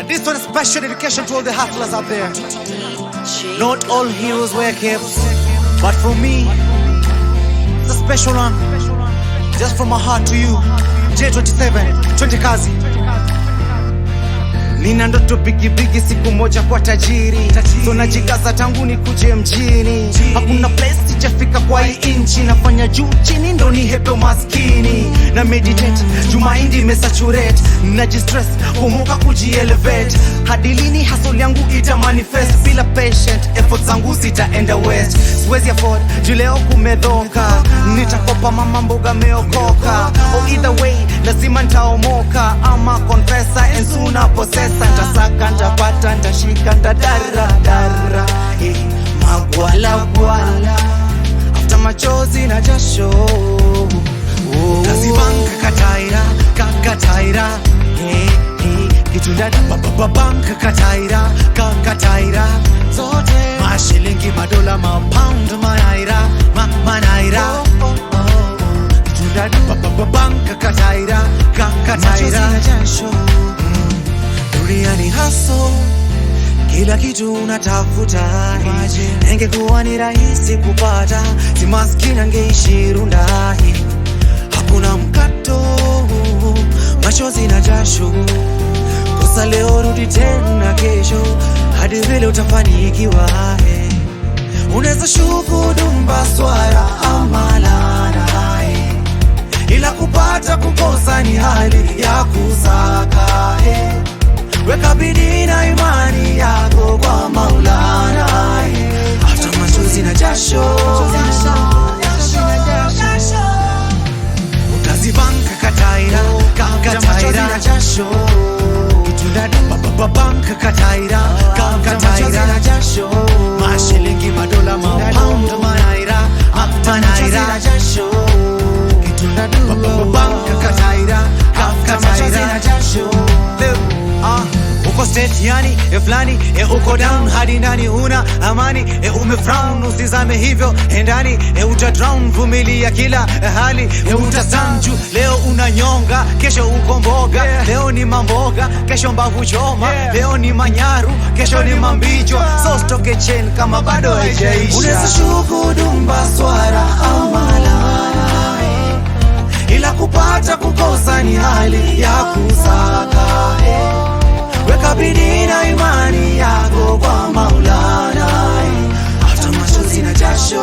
This one is special dedication to all the hustlers out there. Not all heroes wear capes, but for me, it's a special one. Just from my heart to you, J27, 20 kazi. Nina ndoto bigi bigi, siku moja kwa tajiri. So najikaza tangu nikuje mjini. Hakuna place sijafika kwa hii inchi. Nafanya juu chini ndo ni hepe maskini. Na meditate, jumaindi imesaturate. Najistress, kumuka kujielevate. Hadi lini hustle yangu ita manifest. Bila patient, efforts zangu zitaenda west. Siwezi afford, juu leo kumedhoka. Nitakopa mama mboga meokoka. Or either way, lazima nitaomoka. Ama confessor and soon I possess. Ntasaka, ntapata, ntashika, ntadara magwala gwala after machozi na jasho. Kazibanka kataira, kakataira kitunda babanka kataira, kakataira zote mashilingi, madola, mapound, manaira, manaira kitunda babanka kataira, kakataira jasho. Duniani hustle, kila kitu unatafuta. Ingekuwa ni rahisi kupata, si maskini angeishi Rundai. Hakuna mkato, machozi na jasho. Kosa leo, rudi tena kesho, hadi vile utafanikiwa. Unaweza shuhudu mbaswara ama laana, ila kupata kukosa ni hali ya kusaka. Weka bidii na imani yako kwa Maulana. Hata machozi na jasho, utazibanka kataira, kakataira na jasho. Kitunda babanka kataira, kakataira na jasho. Mashilingi, madola, mapound, manaira, manaira na jasho. Kitunda babanka kataira, kakataira na jasho. Uko state yani, flani, uko down hadi ndani una amani, umefrown usizame hivyo endani, utadrown, vumilia kila hali, utasanju. Leo unanyonga, kesho uko mboga. Leo ni mamboga, kesho mbavu choma. Leo ni manyaru, kesho ni mambicho. So stoke chain kama bado haijaisha. Unaweza shuhudu mbaswara ama laana, ila kupata kukosa ni hali ya kusaka. Weka bidii na imani yako kwa Maulana. Hata machozi na jasho.